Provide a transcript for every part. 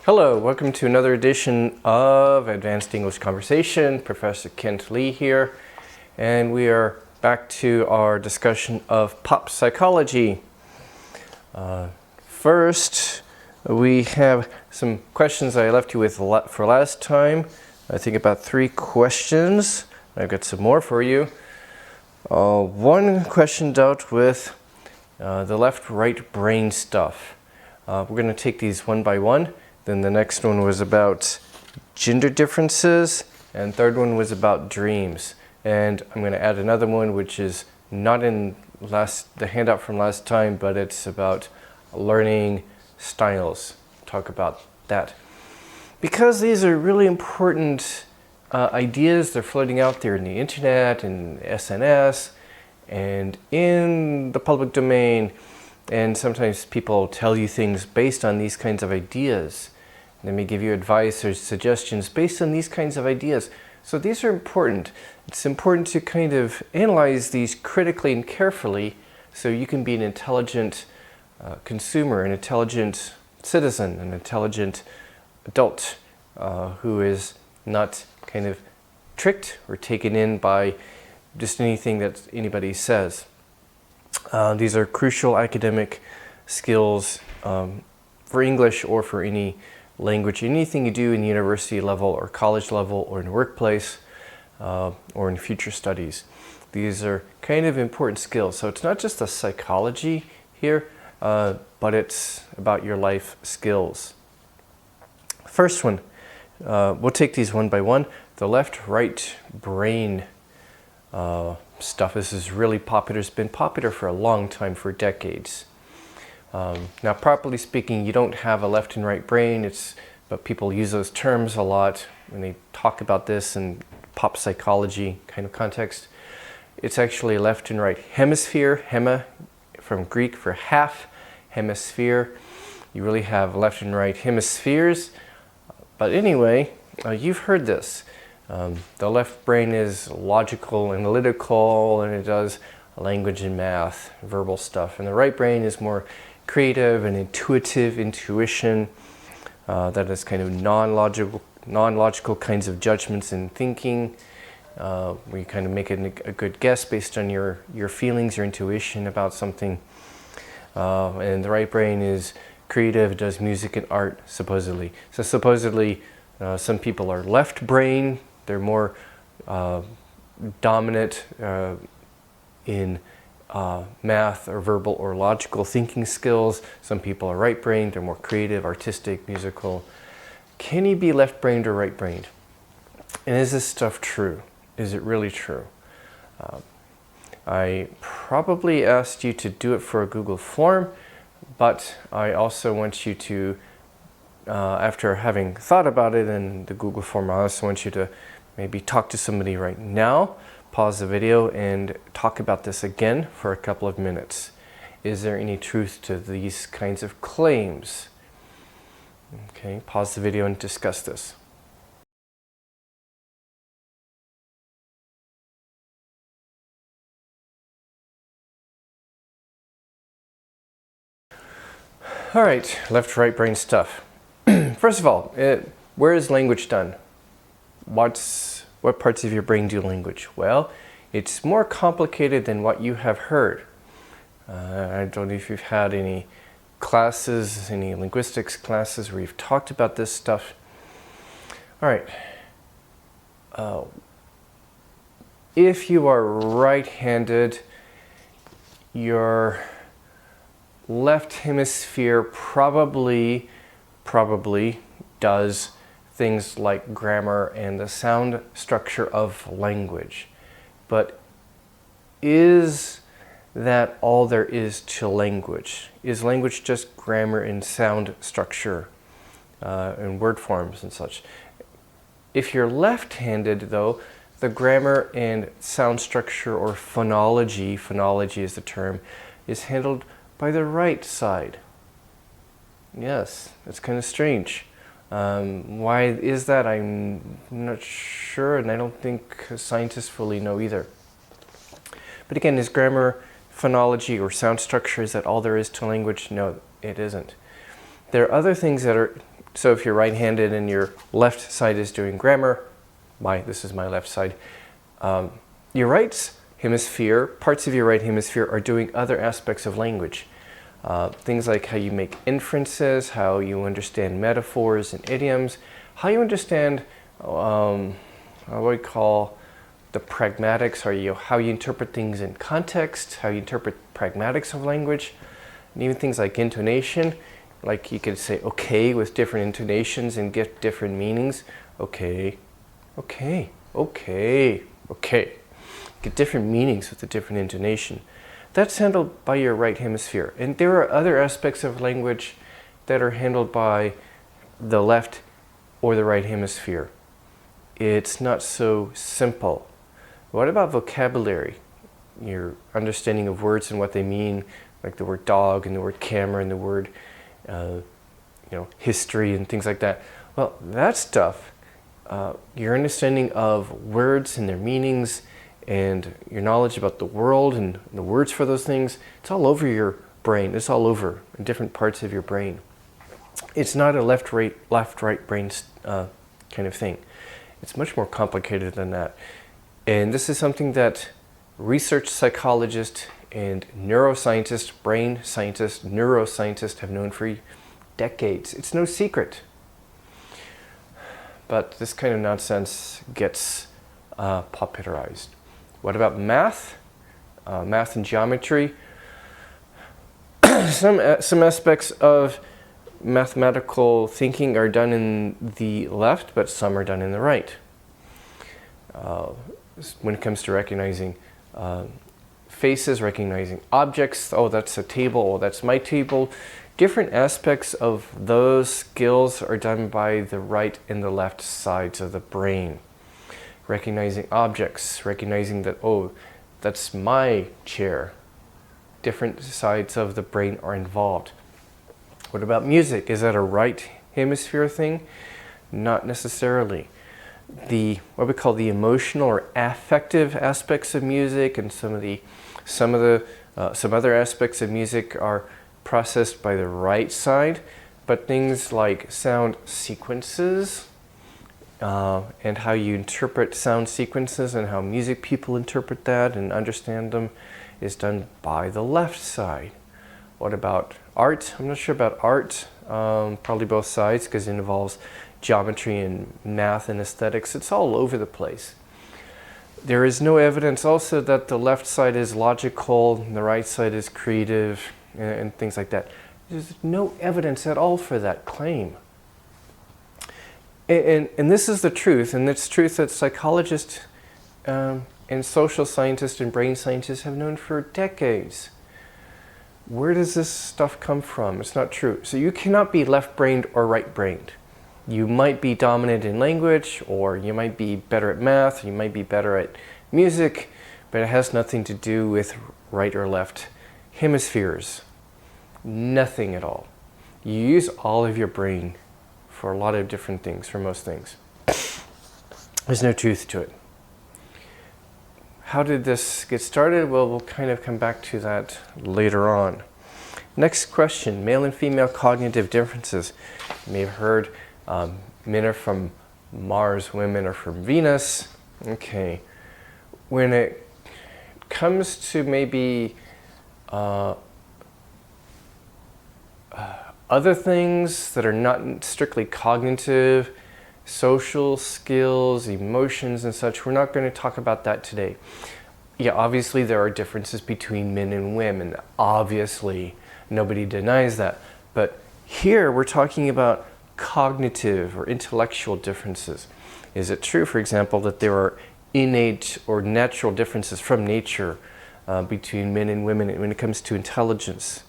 Hello, welcome to another edition of Advanced English Conversation. Professor Kent Lee here, and we are back to our discussion of pop psychology. First, we have some questions I left you with for last time. I think about 3 questions. I've got some more for you. One question dealt with the left-right brain stuff. We're going to take these one by one. Then the next one was about gender differences, and third one was about dreams. And I'm going to add another one which is not in the handout from last time, but it's about learning styles. Talk about that. Because these are really important ideas, they're floating out there in the internet and SNS and in the public domain, and sometimes people tell you things based on these kinds of ideas. They may give you advice or suggestions based on these kinds of ideas. So these are important. It's important to kind of analyze these critically and carefully so you can be an intelligent consumer, an intelligent citizen, an intelligent adult who is not kind of tricked or taken in by just anything that anybody says. These are crucial academic skills for English or for any language, anything you do in university level or college level or in the workplace or in future studies. These are kind of important skills. So it's not just the psychology here, but it's about your life skills. First one, we'll take these one by one. The left-right brain stuff. This is really popular. It's been popular for a long time, for decades. Now, properly speaking, you don't have a left and right brain, but people use those terms a lot when they talk about this in pop psychology kind of context. It's actually left and right hemisphere, hema from Greek for half, hemisphere. You really have left and right hemispheres. But anyway, you've heard this. The left brain is logical, analytical, and it does language and math, verbal stuff. And the right brain is more creative and intuitive, intuition, that is kind of non-logical kinds of judgments and thinking, where you kind of make a good guess based on your feelings, your intuition about something. And the right brain is creative, it does music and art, supposedly. So supposedly, some people are left brain, they're more dominant in math or verbal or logical thinking skills. Some people are right-brained, they're more creative, artistic, musical. Can you be left-brained or right-brained? And is this stuff true? Is it really true? I probably asked you to do it for a Google form, but I also want you to, after having thought about it in the Google form, I also want you to maybe talk to somebody right now. Pause the video and talk about this again for a couple of minutes. Is there any truth to these kinds of claims? Okay, pause the video and discuss this. All right, left-right brain stuff. First of all, where is language done? What parts of your brain do language? Well, it's more complicated than what you have heard. I don't know if you've had any classes, any linguistics classes where you've talked about this stuff. All right. If you are right-handed, your left hemisphere probably does things like grammar and the sound structure of language. But is that all there is to language? Is language just grammar and sound structure and word forms and such? If you're left-handed, though, the grammar and sound structure, or phonology is the term, is handled by the right side. Yes, it's kind of strange. Why is that? I'm not sure, and I don't think scientists fully know either. But again, is grammar, phonology, or sound structure, is that all there is to language? No, it isn't. There are other things that are So if you're right-handed and your left side is doing grammar, this is my left side, your right hemisphere, parts of your right hemisphere are doing other aspects of language. Things like how you make inferences, how you understand metaphors and idioms, how you understand what we call the pragmatics, how you interpret things in context, how you interpret pragmatics of language, and even things like intonation. Like you could say okay with different intonations and get different meanings. Okay, okay, okay, okay. Get different meanings with a different intonation. That's handled by your right hemisphere. And there are other aspects of language that are handled by the left or the right hemisphere. It's not so simple. What about vocabulary? Your understanding of words and what they mean, like the word dog and the word camera and the word history and things like that. Well, that stuff, your understanding of words and their meanings and your knowledge about the world and the words for those things, it's all over your brain. It's all over in different parts of your brain. It's not a left-right brain kind of thing. It's much more complicated than that. And this is something that research psychologists and neuroscientists, brain scientists, neuroscientists have known for decades. It's no secret. But this kind of nonsense gets popularized. What about math? Math and geometry. Some aspects of mathematical thinking are done in the left, but some are done in the right. When it comes to recognizing faces, recognizing objects, oh, that's a table, oh, that's my table. Different aspects of those skills are done by the right and the left sides of the brain. Recognizing objects, recognizing that, oh, that's my chair. Different sides of the brain are involved. What about music? Is that a right hemisphere thing? Not necessarily. What we call the emotional or affective aspects of music and some other aspects of music are processed by the right side, but things like sound sequences and how you interpret sound sequences and how music people interpret that and understand them is done by the left side. What about art? I'm not sure about art. Probably both sides because it involves geometry and math and aesthetics. It's all over the place. There is no evidence also that the left side is logical and the right side is creative and things like that. There's no evidence at all for that claim. And this is the truth, and it's truth that psychologists and social scientists and brain scientists have known for decades. Where does this stuff come from? It's not true. So you cannot be left-brained or right-brained. You might be dominant in language, or you might be better at math, you might be better at music, but it has nothing to do with right or left hemispheres. Nothing at all. You use all of your brain for a lot of different things, for most things. There's no truth to it. How did this get started? Well, we'll kind of come back to that later on. Next question, male and female cognitive differences. You may have heard men are from Mars, women are from Venus. Okay. When it comes to maybe other things that are not strictly cognitive, social skills, emotions and such, we're not going to talk about that today. Yeah, obviously there are differences between men and women. Obviously, nobody denies that. But here we're talking about cognitive or intellectual differences. Is it true, for example, that there are innate or natural differences from nature between men and women when it comes to intelligence?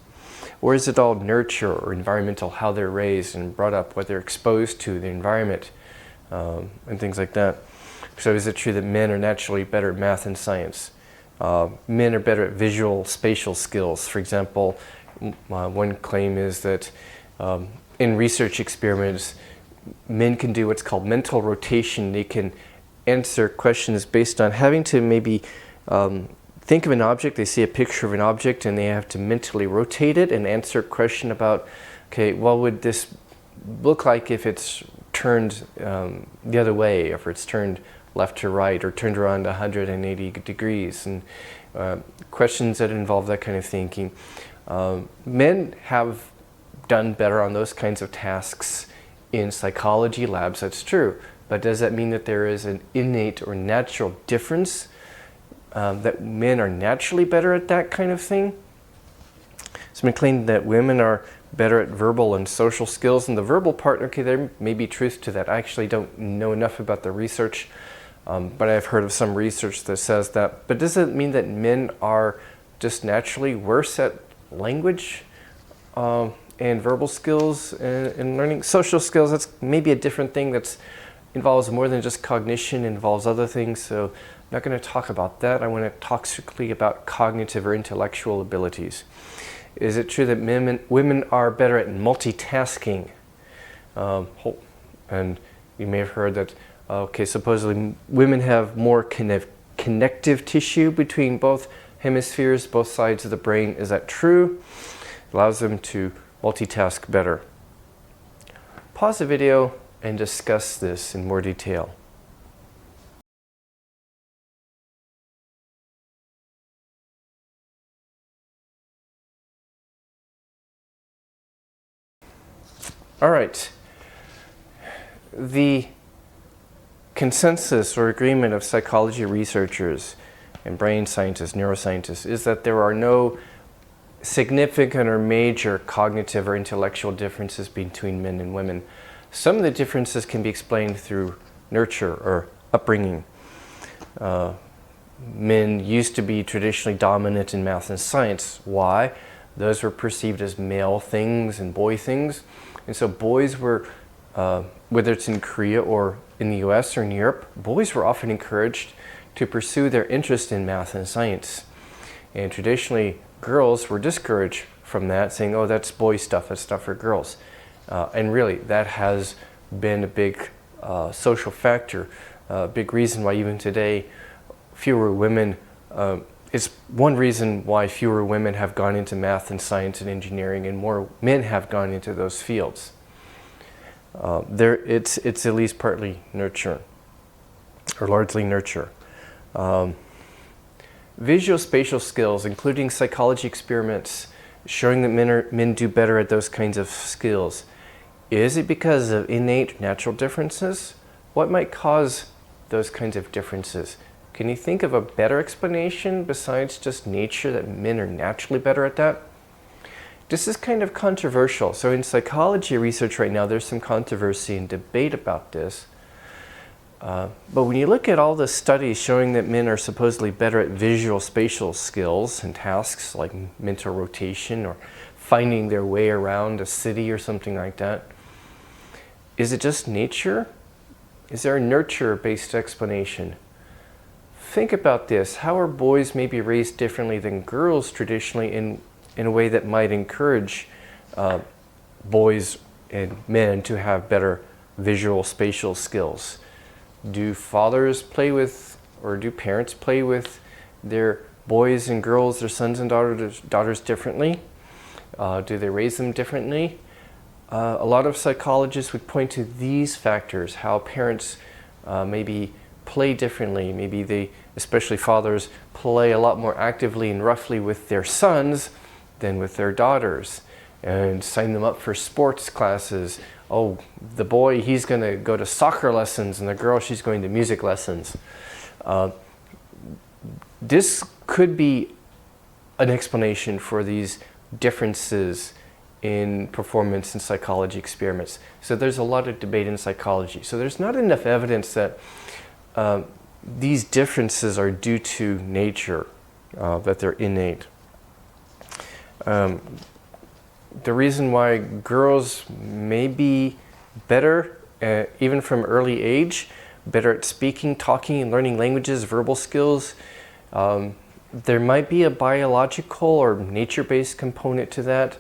Or is it all nurture or environmental, how they're raised and brought up, what they're exposed to, the environment, and things like that? So is it true that men are naturally better at math and science? Men are better at visual, spatial skills. For example, one claim is that in research experiments, men can do what's called mental rotation. They can answer questions based on having to maybe think of an object. They see a picture of an object and they have to mentally rotate it and answer a question about, okay, what would this look like if it's turned the other way, if it's turned left to right or turned around 180 degrees, and questions that involve that kind of thinking. Men have done better on those kinds of tasks in psychology labs, that's true. But does that mean that there is an innate or natural difference, that men are naturally better at that kind of thing? It's been claimed that women are better at verbal and social skills, and the verbal part, okay, there may be truth to that. I actually don't know enough about the research, but I've heard of some research that says that. But does it mean that men are just naturally worse at language and verbal skills and learning? Social skills, that's maybe a different thing that involves more than just cognition, involves other things, so I'm not going to talk about that. I want to talk strictly about cognitive or intellectual abilities. Is it true that women are better at multitasking? And you may have heard that, okay, supposedly women have more connective tissue between both hemispheres, both sides of the brain. Is that true? It allows them to multitask better. Pause the video and discuss this in more detail. All right. The consensus or agreement of psychology researchers and brain scientists, neuroscientists, is that there are no significant or major cognitive or intellectual differences between men and women. Some of the differences can be explained through nurture or upbringing. Men used to be traditionally dominant in math and science. Why? Those were perceived as male things and boy things. And so boys were, whether it's in Korea or in the US or in Europe, boys were often encouraged to pursue their interest in math and science. And traditionally, girls were discouraged from that, saying, oh, that's boy stuff, that's stuff for girls. And really, that has been a big social factor, a big reason why even today, fewer women, it's one reason why fewer women have gone into math and science and engineering and more men have gone into those fields. It's at least partly nurture, or largely nurture. Visual spatial skills, including psychology experiments showing that men do better at those kinds of skills. Is it because of innate natural differences? What might cause those kinds of differences? Can you think of a better explanation besides just nature, that men are naturally better at that? This is kind of controversial. So in psychology research right now, there's some controversy and debate about this. But when you look at all the studies showing that men are supposedly better at visual spatial skills and tasks like mental rotation or finding their way around a city or something like that, is it just nature? Is there a nurture-based explanation? Think about this. How are boys maybe raised differently than girls traditionally in a way that might encourage boys and men to have better visual spatial skills? Do fathers play with, or do parents play with their boys and girls, their sons and daughters differently? Do they raise them differently? A lot of psychologists would point to these factors, how parents maybe play differently. Maybe they, especially fathers, play a lot more actively and roughly with their sons than with their daughters, and sign them up for sports classes. Oh, the boy, he's going to go to soccer lessons, and the girl, she's going to music lessons. This could be an explanation for these differences in performance in psychology experiments. So there's a lot of debate in psychology. So there's not enough evidence that these differences are due to nature, that they're innate. The reason why girls may be better, even from early age, better at speaking, talking, and learning languages, verbal skills, there might be a biological or nature-based component to that.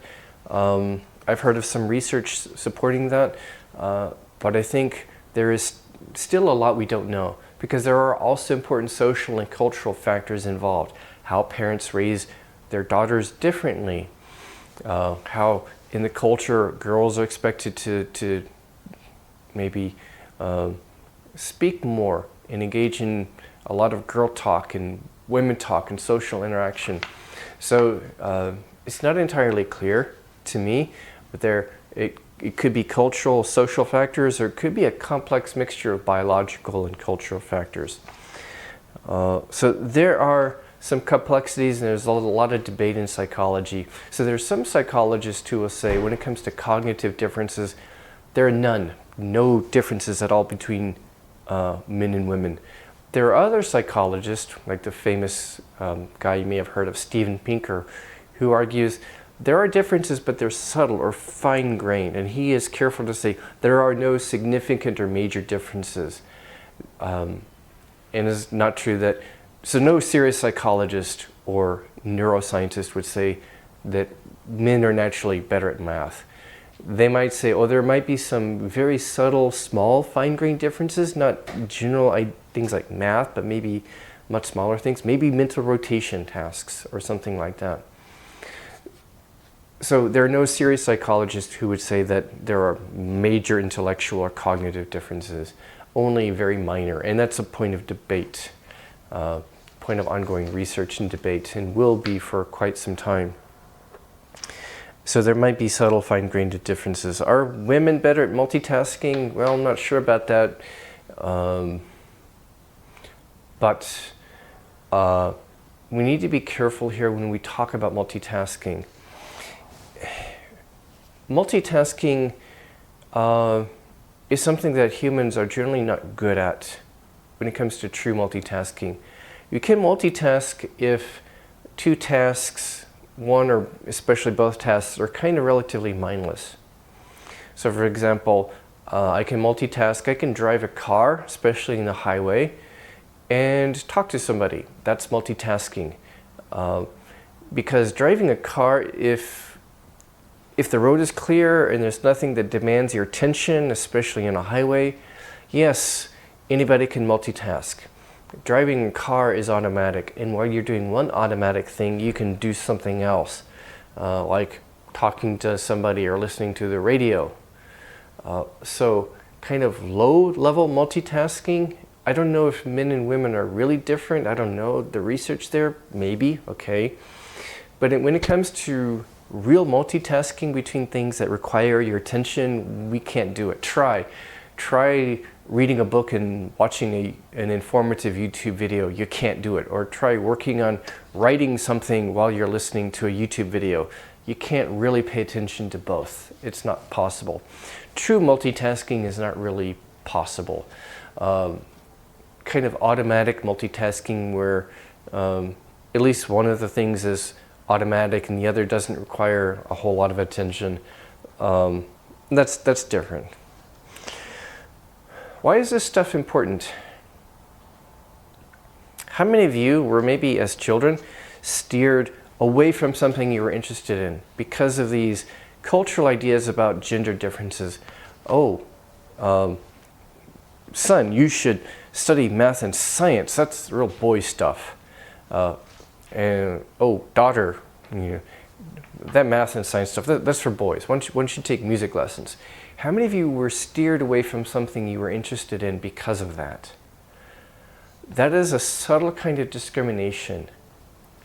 I've heard of some research supporting that, but I think there is still a lot we don't know, because there are also important social and cultural factors involved. How parents raise their daughters differently. how in the culture girls are expected to maybe speak more and engage in a lot of girl talk and women talk and social interaction. So it's not entirely clear to me, but it could be cultural, social factors, or it could be a complex mixture of biological and cultural factors. So there are some complexities, and there's a lot of debate in psychology. So there's some psychologists who will say when it comes to cognitive differences, there are no differences at all between men and women. There are other psychologists, like the famous guy you may have heard of, Steven Pinker, who argues there are differences, but they're subtle or fine-grained, and he is careful to say there are no significant or major differences. And it's not true that, so no serious psychologist or neuroscientist would say that men are naturally better at math. They might say, oh, there might be some very subtle, small, fine-grained differences, not general things like math, but maybe much smaller things, maybe mental rotation tasks or something like that. So there are no serious psychologists who would say that there are major intellectual or cognitive differences, only very minor, and that's a point of debate, point of ongoing research and debate, and will be for quite some time. So there might be subtle, fine-grained differences. Are women better at multitasking? Well, I'm not sure about that. But we need to be careful here when we talk about multitasking. Multitasking is something that humans are generally not good at when it comes to true multitasking. You can multitask if two tasks, one or especially both tasks, are kind of relatively mindless. So for example, I can multitask. I can drive a car, especially in the highway, and talk to somebody. That's multitasking. Because driving a car, if the road is clear and there's nothing that demands your attention, especially in a highway, yes, anybody can multitask. Driving a car is automatic, and while you're doing one automatic thing, you can do something else, like talking to somebody or listening to the radio. So kind of low-level multitasking, I don't know if men and women are really different. I don't know the research there, maybe, okay. But when it comes to real multitasking between things that require your attention, we can't do it. Try reading a book and watching an informative YouTube video. You can't do it. Or try working on writing something while you're listening to a YouTube video. You can't really pay attention to both. It's not possible. True multitasking is not really possible. Kind of automatic multitasking where at least one of the things is automatic and the other doesn't require a whole lot of attention. That's different. Why is this stuff important? How many of you were maybe as children steered away from something you were interested in because of these cultural ideas about gender differences? Oh, son, you should study math and science. That's real boy stuff. And oh, daughter, that math and science stuff, that's for boys. Why don't you take music lessons? How many of you were steered away from something you were interested in because of that? That is a subtle kind of discrimination.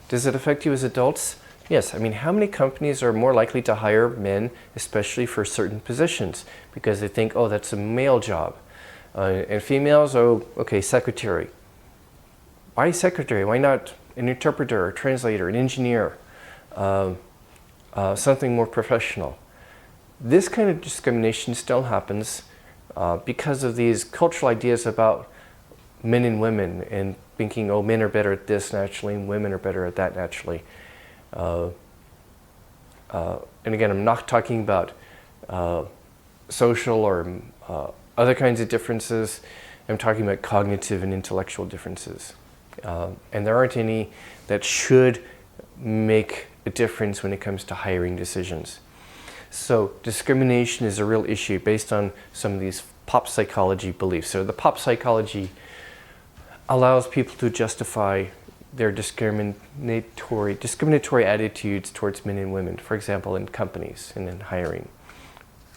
Does it affect you as adults? Yes. I mean, how many companies are more likely to hire men, especially for certain positions, because they think, oh, that's a male job. And females, oh, okay, secretary. Why secretary? Why not an interpreter, a translator, an engineer, something more professional? This kind of discrimination still happens because of these cultural ideas about men and women, and thinking, oh, men are better at this naturally and women are better at that naturally. And again, I'm not talking about social or other kinds of differences. I'm talking about cognitive and intellectual differences. And there aren't any that should make a difference when it comes to hiring decisions. So discrimination is a real issue based on some of these pop psychology beliefs. So the pop psychology allows people to justify their discriminatory attitudes towards men and women, for example, in companies and in hiring,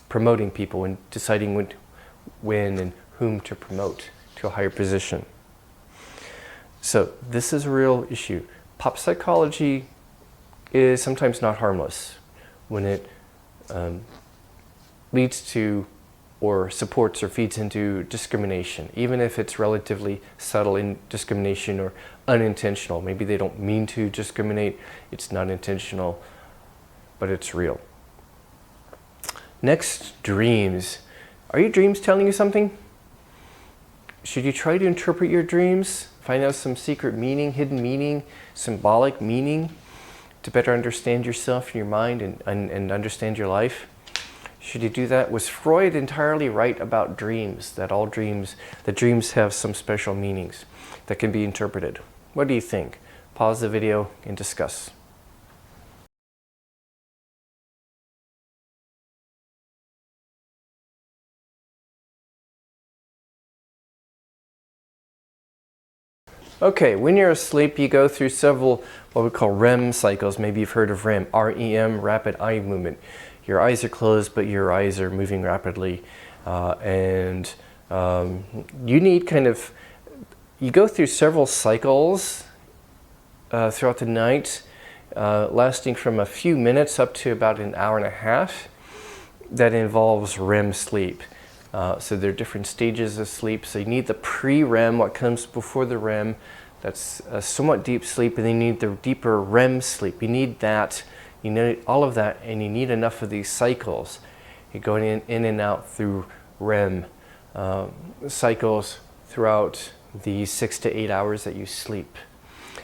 promoting people and deciding when and whom to promote to a higher position. So this is a real issue. Pop psychology is sometimes not harmless when it leads to or supports or feeds into discrimination, even if it's relatively subtle in discrimination or unintentional. Maybe they don't mean to discriminate, it's not intentional, but it's real. Next, dreams. Are your dreams telling you something? Should you try to interpret your dreams? Find out some secret meaning, hidden meaning, symbolic meaning to better understand yourself and your mind and understand your life? Should you do that? Was Freud entirely right about dreams, that dreams have some special meanings that can be interpreted? What do you think? Pause the video and discuss. Okay, when you're asleep, you go through several what we call REM cycles. Maybe you've heard of REM, R-E-M, rapid eye movement. Your eyes are closed, but your eyes are moving rapidly. You need you go through several cycles throughout the night, lasting from a few minutes up to about an hour and a half. That involves REM sleep. So there are different stages of sleep. So you need the pre-REM, what comes before the REM. That's a somewhat deep sleep, and then you need the deeper REM sleep. You need that. You need all of that, and you need enough of these cycles. You're going in and out through REM cycles throughout the 6 to 8 hours that you sleep.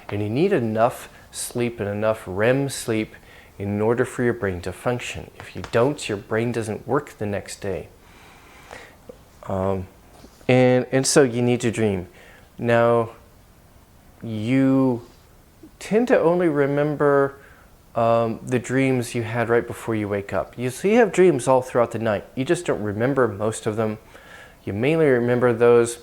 And you need enough sleep and enough REM sleep in order for your brain to function. If you don't, your brain doesn't work the next day. And so you need to dream. Now, you tend to only remember the dreams you had right before you wake up. So you have dreams all throughout the night. You just don't remember most of them. You mainly remember those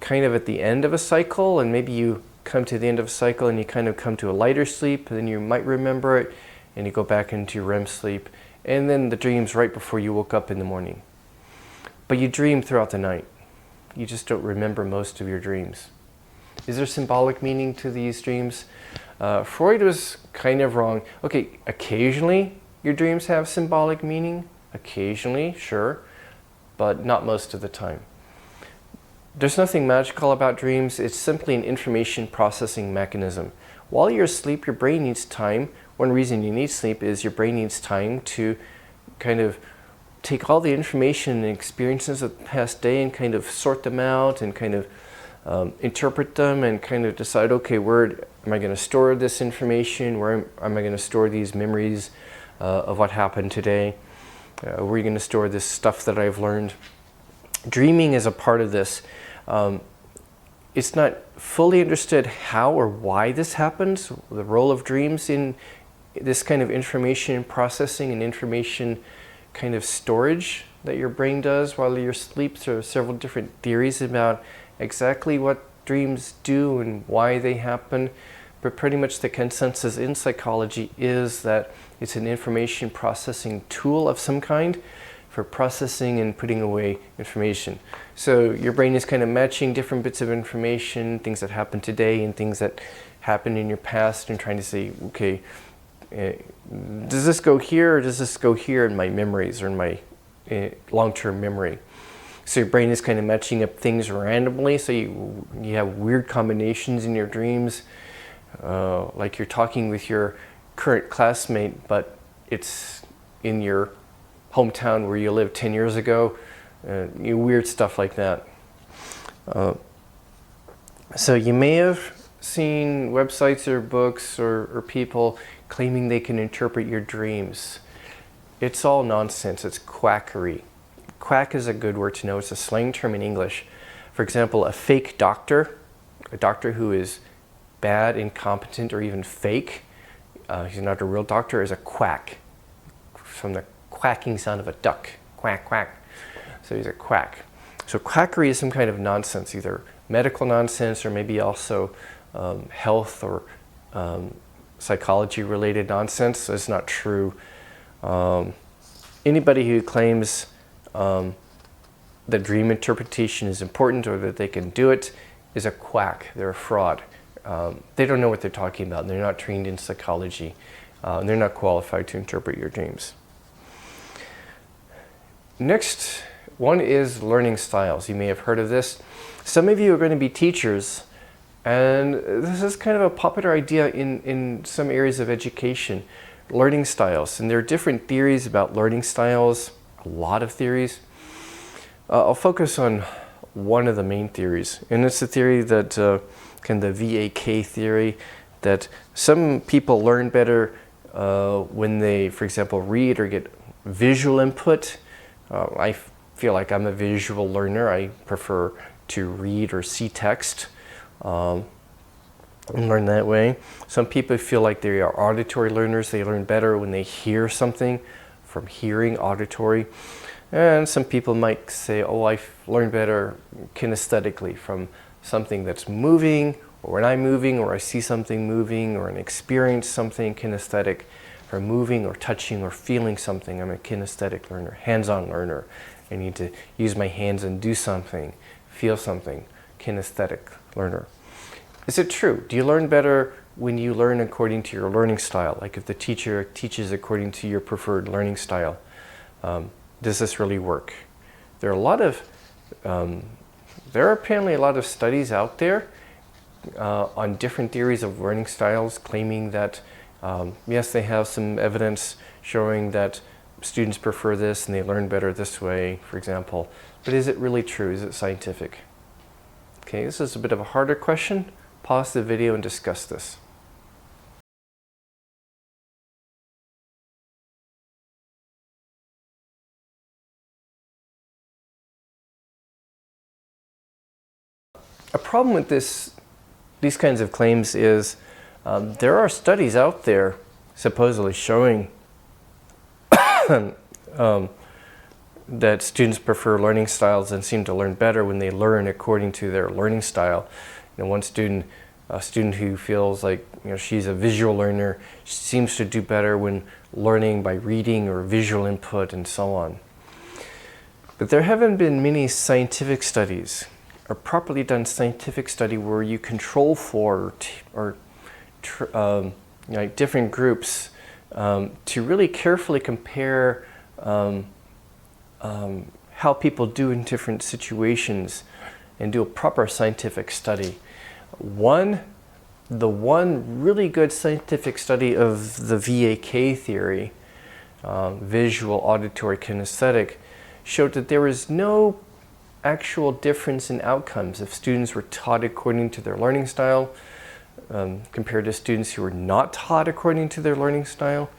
kind of at the end of a cycle, and maybe you come to the end of a cycle and you kind of come to a lighter sleep, and then you might remember it, and you go back into REM sleep, and then the dreams right before you woke up in the morning. But you dream throughout the night. You just don't remember most of your dreams. Is there symbolic meaning to these dreams? Freud was kind of wrong. Okay, occasionally your dreams have symbolic meaning. Occasionally, sure, but not most of the time. There's nothing magical about dreams. It's simply an information processing mechanism. While you're asleep, your brain needs time. One reason you need sleep is your brain needs time to kind of take all the information and experiences of the past day and kind of sort them out and kind of interpret them and kind of decide, okay, where am I going to store this information? Where am I going to store these memories of what happened today? Where are you going to store this stuff that I've learned? Dreaming is a part of this. It's not fully understood how or why this happens, the role of dreams in this kind of information processing and information kind of storage that your brain does while you're asleep. There are several different theories about exactly what dreams do and why they happen, but pretty much the consensus in psychology is that it's an information processing tool of some kind for processing and putting away information. So your brain is kind of matching different bits of information, things that happened today and things that happened in your past, and trying to say, okay, does this go here or does this go here in my memories or in my long-term memory? So your brain is kind of matching up things randomly, so you have weird combinations in your dreams, like you're talking with your current classmate, but it's in your hometown where you lived 10 years ago, weird stuff like that. So you may have seen websites or books or people claiming they can interpret your dreams. It's all nonsense. It's quackery. Quack is a good word to know. It's a slang term in English. For example, a fake doctor, a doctor who is bad, incompetent, or even fake, he's not a real doctor, is a quack, from the quacking sound of a duck. Quack, quack. So he's a quack. So quackery is some kind of nonsense, either medical nonsense or maybe also health or psychology related nonsense. It's not true. Anybody who claims that dream interpretation is important or that they can do it is a quack. They're a fraud. They don't know what they're talking about. They're not trained in psychology. And they're not qualified to interpret your dreams. Next one is learning styles. You may have heard of this. Some of you are going to be teachers, and this is kind of a popular idea in some areas of education. Learning styles. And there are different theories about learning styles, a lot of theories. I'll focus on one of the main theories, and it's the theory that, kind of the VAK theory, that some people learn better when they, for example, read or get visual input. I feel like I'm a visual learner. I prefer to read or see text and learn that way. Some people feel like they are auditory learners. They learn better when they hear something, from hearing, auditory. And some people might say, oh, I learn better kinesthetically, from something that's moving, or when I'm moving, or I see something moving, or I experience something kinesthetic. From moving or touching or feeling something, I'm a kinesthetic learner, hands-on learner. I need to use my hands and do something, feel something, kinesthetic learner. Is it true? Do you learn better when you learn according to your learning style? Like if the teacher teaches according to your preferred learning style, does this really work? There are apparently a lot of studies out there on different theories of learning styles, claiming that yes, they have some evidence showing that students prefer this and they learn better this way, for example. But is it really true? Is it scientific? Okay, this is a bit of a harder question. Pause the video and discuss this. A problem with these kinds of claims is there are studies out there supposedly showing that students prefer learning styles and seem to learn better when they learn according to their learning style. You know, one student, a student who feels like, you know, she's a visual learner, seems to do better when learning by reading or visual input and so on. But there haven't been many scientific studies, or properly done scientific study, where you control for different groups to really carefully compare how people do in different situations and do a proper scientific study. The one really good scientific study of the VAK theory, visual, auditory, kinesthetic, showed that there was no actual difference in outcomes if students were taught according to their learning style compared to students who were not taught according to their learning style.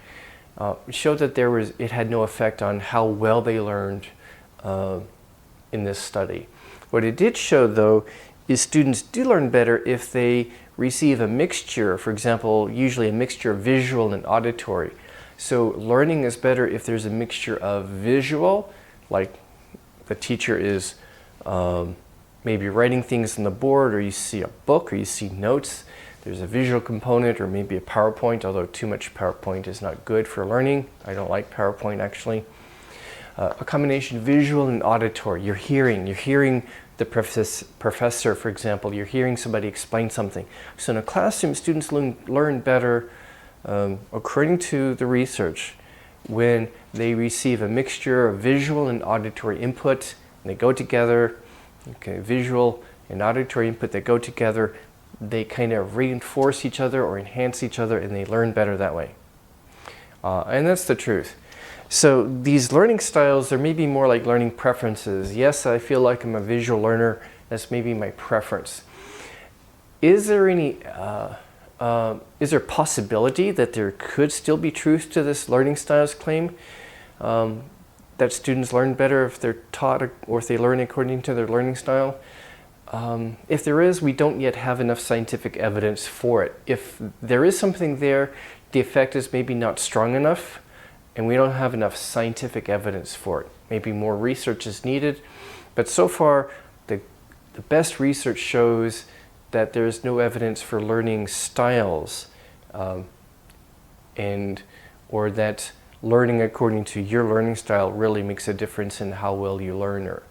It showed that it had no effect on how well they learned in this study. What it did show, though, is students do learn better if they receive a mixture, for example, usually a mixture of visual and auditory. So learning is better if there's a mixture of visual, like the teacher is maybe writing things on the board, or you see a book, or you see notes. There's a visual component, or maybe a PowerPoint, although too much PowerPoint is not good for learning. I don't like PowerPoint, actually. A combination of visual and auditory. You're hearing the professor, for example. You're hearing somebody explain something. So in a classroom, students learn better, according to the research, when they receive a mixture of visual and auditory input, and they go together. Okay, visual and auditory input that go together, they kind of reinforce each other or enhance each other, and they learn better that way. And that's the truth. So these learning styles are maybe more like learning preferences. Yes, I feel like I'm a visual learner. That's maybe my preference. Is there possibility that there could still be truth to this learning styles claim? That students learn better if they're taught or if they learn according to their learning style? If there is, we don't yet have enough scientific evidence for it. If there is something there, the effect is maybe not strong enough, and we don't have enough scientific evidence for it. Maybe more research is needed, but so far the best research shows that there's no evidence for learning styles, or that learning according to your learning style really makes a difference in how well you learn, or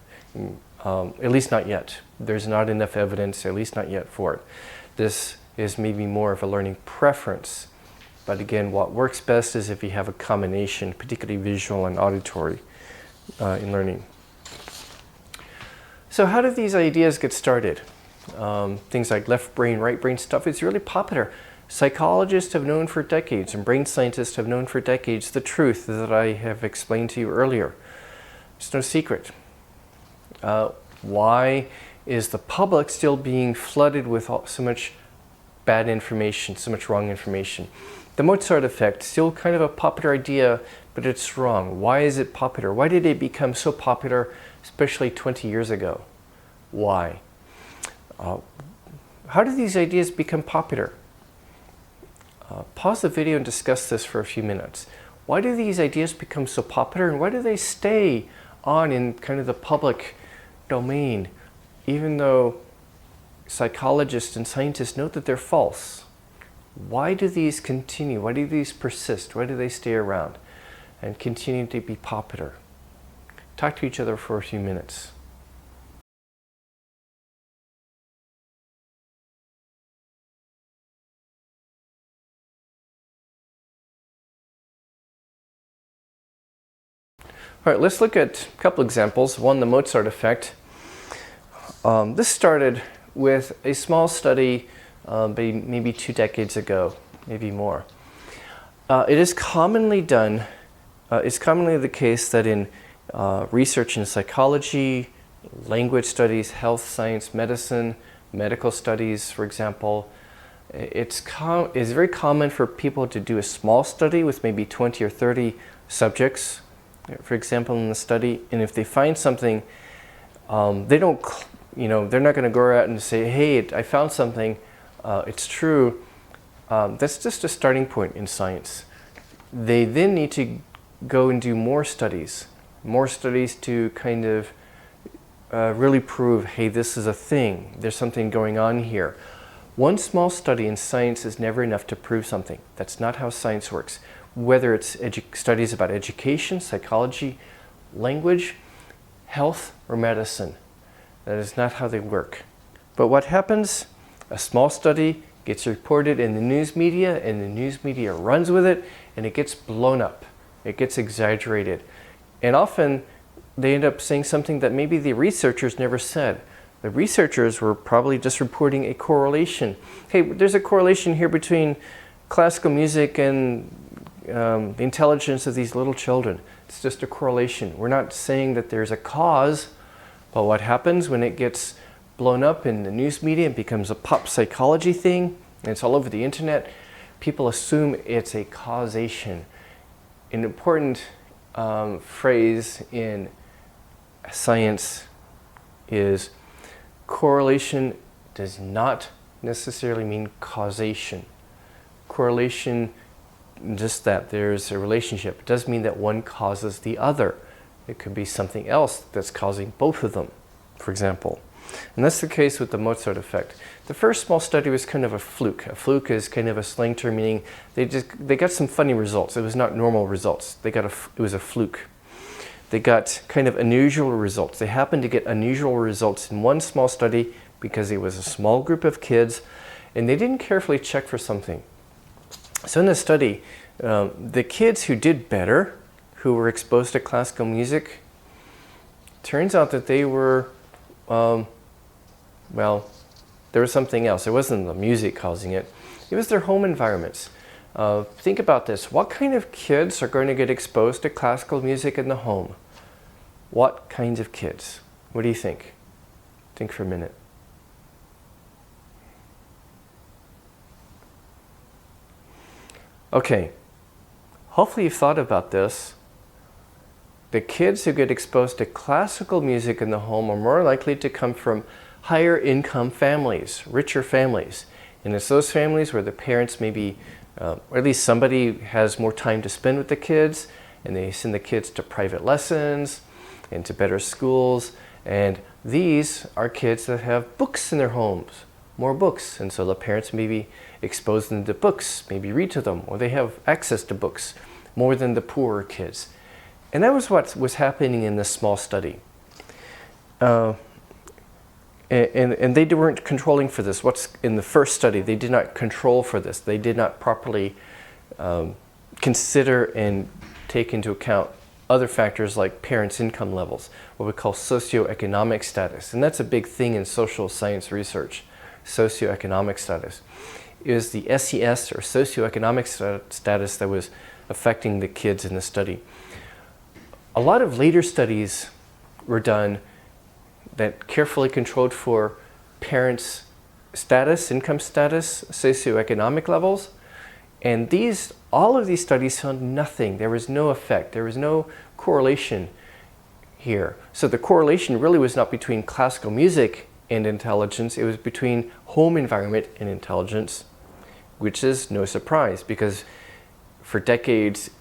at least not yet. There's not enough evidence, at least not yet, for it. This is maybe more of a learning preference. But again, what works best is if you have a combination, particularly visual and auditory, in learning. So how did these ideas get started? Things like left brain, right brain stuff is really popular. Psychologists have known for decades, and brain scientists have known for decades, the truth that I have explained to you earlier. It's no secret. Why is the public still being flooded with so much bad information, so much wrong information? The Mozart Effect, still kind of a popular idea, but it's wrong. Why is it popular? Why did it become so popular, especially 20 years ago? Why? How did these ideas become popular? Pause the video and discuss this for a few minutes. Why do these ideas become so popular, and why do they stay on in kind of the public domain, even though psychologists and scientists know that they're false? Why do these continue? Why do these persist? Why do they stay around and continue to be popular? Talk to each other for a few minutes. All right, let's look at a couple examples. One, the Mozart Effect. This started with a small study maybe 2 decades ago, maybe more. It is commonly done, it's commonly the case that in research in psychology, language studies, health science, medicine, medical studies, for example, it's very common for people to do a small study with maybe 20 or 30 subjects, for example, in the study, and if they find something, they don't, they're not going to go out and say, hey, I found something, it's true. That's just a starting point in science. They then need to go and do more studies to kind of really prove, hey, this is a thing, there's something going on here. One small study in science is never enough to prove something. That's not how science works. Whether it's studies about education, psychology, language, health, or medicine. That is not how they work. But what happens? A small study gets reported in the news media, and the news media runs with it, and it gets blown up. It gets exaggerated. And often they end up saying something that maybe the researchers never said. The researchers were probably just reporting a correlation. Hey, there's a correlation here between classical music and the intelligence of these little children. It's just a correlation. We're not saying that there's a cause, but what happens when it gets blown up in the news media and becomes a pop psychology thing, and it's all over the internet, people assume it's a causation. An important phrase in science is correlation does not necessarily mean causation. Correlation, just that there's a relationship. It does mean that one causes the other. It could be something else that's causing both of them, for example. And that's the case with the Mozart Effect. The first small study was kind of a fluke. A fluke is kind of a slang term meaning they got some funny results. It was not normal results. It was a fluke. They got kind of unusual results. They happened to get unusual results in one small study because it was a small group of kids, and they didn't carefully check for something. So in this study, the kids who did better, who were exposed to classical music, turns out that they were, well, there was something else. It wasn't the music causing it. It was their home environments. Think about this. What kind of kids are going to get exposed to classical music in the home? What kinds of kids? What do you think? Think for a minute. Okay, hopefully you've thought about this. The kids who get exposed to classical music in the home are more likely to come from higher income families, richer families. And it's those families where the parents maybe, or at least somebody has more time to spend with the kids, and they send the kids to private lessons and to better schools. And these are kids that have books in their homes, more books. And so the parents maybe expose them to books, maybe read to them, or they have access to books more than the poorer kids. And that was what was happening in this small study. And they weren't controlling for this. What's in the first study, they did not control for this. They did not properly consider and take into account other factors like parents' income levels, what we call socioeconomic status. And that's a big thing in social science research, socioeconomic status. It was the SES, or socioeconomic status, that was affecting the kids in the study. A lot of later studies were done that carefully controlled for parents' status, income status, socioeconomic levels. And all of these studies found nothing. There was no effect. There was no correlation here. So the correlation really was not between classical music and intelligence. It was between home environment and intelligence, which is no surprise because for decades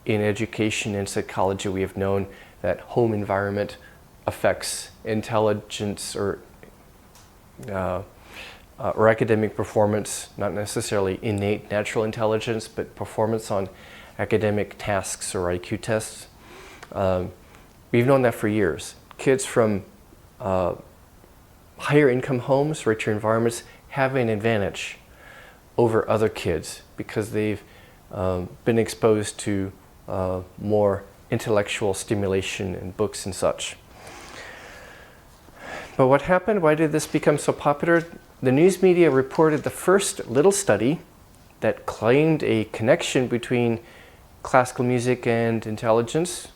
in education and psychology, we have known that home environment affects intelligence or academic performance, not necessarily innate natural intelligence, but performance on academic tasks or IQ tests. We've known that for years. Kids from higher income homes, richer environments, have an advantage over other kids because they've been exposed to more intellectual stimulation in books and such. But what happened? Why did this become so popular? The news media reported the first little study that claimed a connection between classical music and intelligence.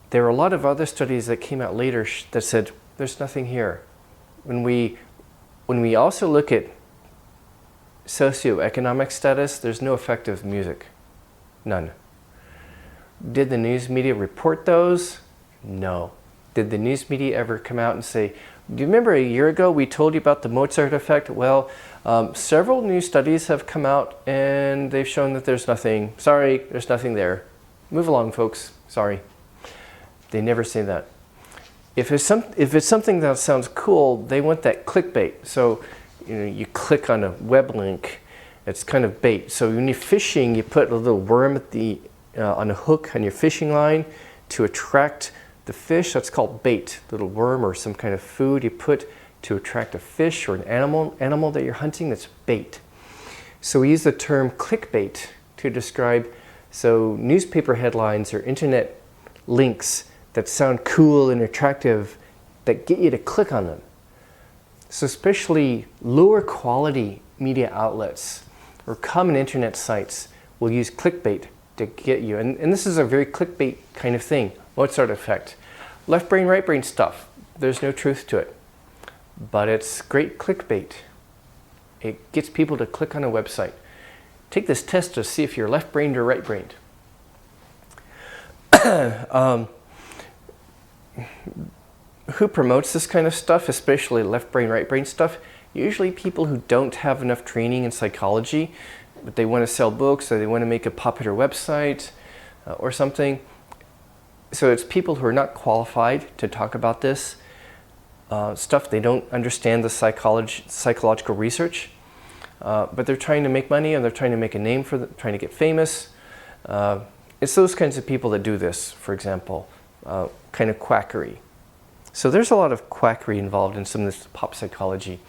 There were a lot of other studies that came out later that said, there's nothing here. When we also look at socioeconomic status, there's no effect of music. None. Did the news media report those? No. Did the news media ever come out and say, do you remember a year ago we told you about the Mozart effect? Well, several new studies have come out and they've shown that there's nothing. Sorry, there's nothing there. Move along, folks. Sorry. They never say that. If it's something that sounds cool, they want that clickbait. So you click on a web link. It's kind of bait. So when you're fishing, you put a little worm at on a hook on your fishing line to attract the fish. That's called bait. Little worm or some kind of food you put to attract a fish or an animal that you're hunting. That's bait. So we use the term clickbait to describe newspaper headlines or internet links that sound cool and attractive that get you to click on them. So especially lower quality media outlets or common internet sites will use clickbait to get you. And this is a very clickbait kind of thing. Mozart Effect. Left brain, right brain stuff. There's no truth to it. But it's great clickbait. It gets people to click on a website. Take this test to see if you're left-brained or right-brained. Who promotes this kind of stuff, especially left brain, right brain stuff? Usually people who don't have enough training in psychology, but they want to sell books or they want to make a popular website or something. So it's people who are not qualified to talk about this stuff. They don't understand the psychological research, but they're trying to make money and they're trying to make a name for them, trying to get famous. It's those kinds of people that do this, for example, kind of quackery. So there's a lot of quackery involved in some of this pop psychology.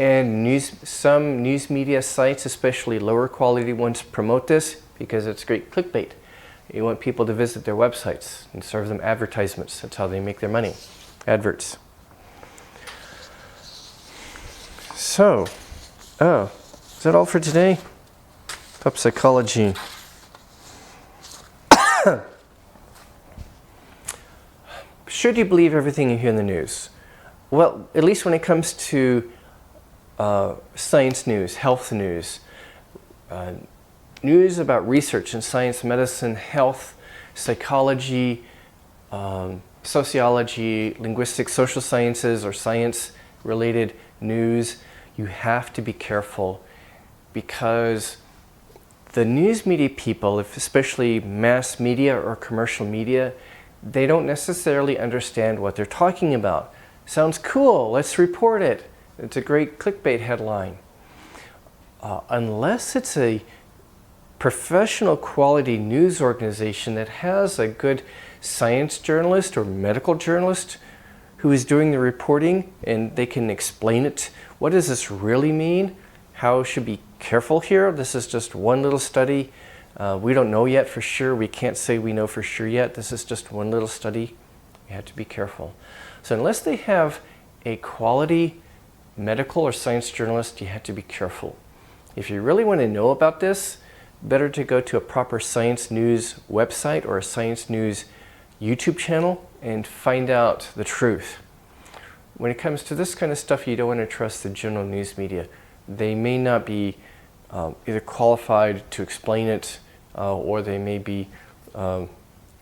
And some news media sites, especially lower quality ones, promote this because it's great clickbait. You want people to visit their websites and serve them advertisements. That's how they make their money. Adverts. So, is that all for today? Pop psychology. Should you believe everything you hear in the news? Well, at least when it comes to science news, health news, news about research in science, medicine, health, psychology, sociology, linguistics, social sciences, or science-related news, you have to be careful because the news media people, especially mass media or commercial media, they don't necessarily understand what they're talking about. Sounds cool, let's report it. It's a great clickbait headline. Unless it's a professional quality news organization that has a good science journalist or medical journalist who is doing the reporting and they can explain it. What does this really mean? How should be careful here? This is just one little study. We don't know yet for sure. We can't say we know for sure yet. This is just one little study. You have to be careful. So unless they have a quality medical or science journalist, you have to be careful. If you really want to know about this, better to go to a proper science news website or a science news YouTube channel and find out the truth. When it comes to this kind of stuff, you don't want to trust the general news media. They may not be either qualified to explain it, or they may be, or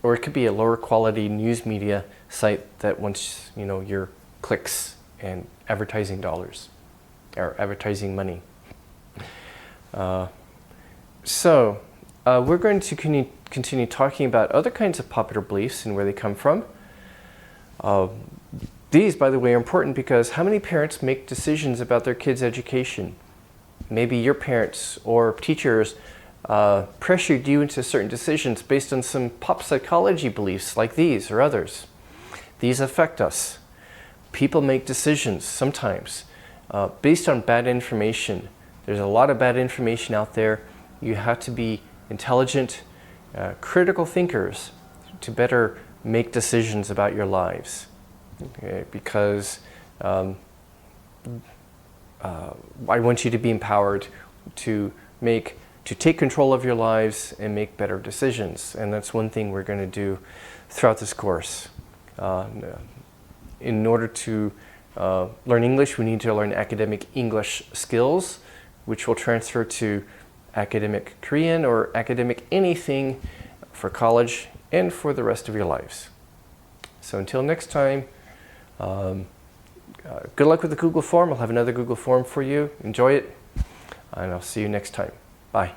it could be a lower quality news media site that wants, your clicks and advertising dollars or advertising money. So we're going to continue talking about other kinds of popular beliefs and where they come from. These, by the way, are important because how many parents make decisions about their kids' education? Maybe your parents or teachers pressured you into certain decisions based on some pop psychology beliefs like these or others. These affect us. People make decisions sometimes based on bad information. There's a lot of bad information out there. You have to be intelligent, critical thinkers to better make decisions about your lives. Okay? Because I want you to be empowered to take control of your lives and make better decisions. And that's one thing we're going to do throughout this course. In order to learn English, we need to learn academic English skills, which will transfer to academic Korean or academic anything for college and for the rest of your lives. So until next time, good luck with the Google form. I'll have another Google form for you. Enjoy it, and I'll see you next time. Bye.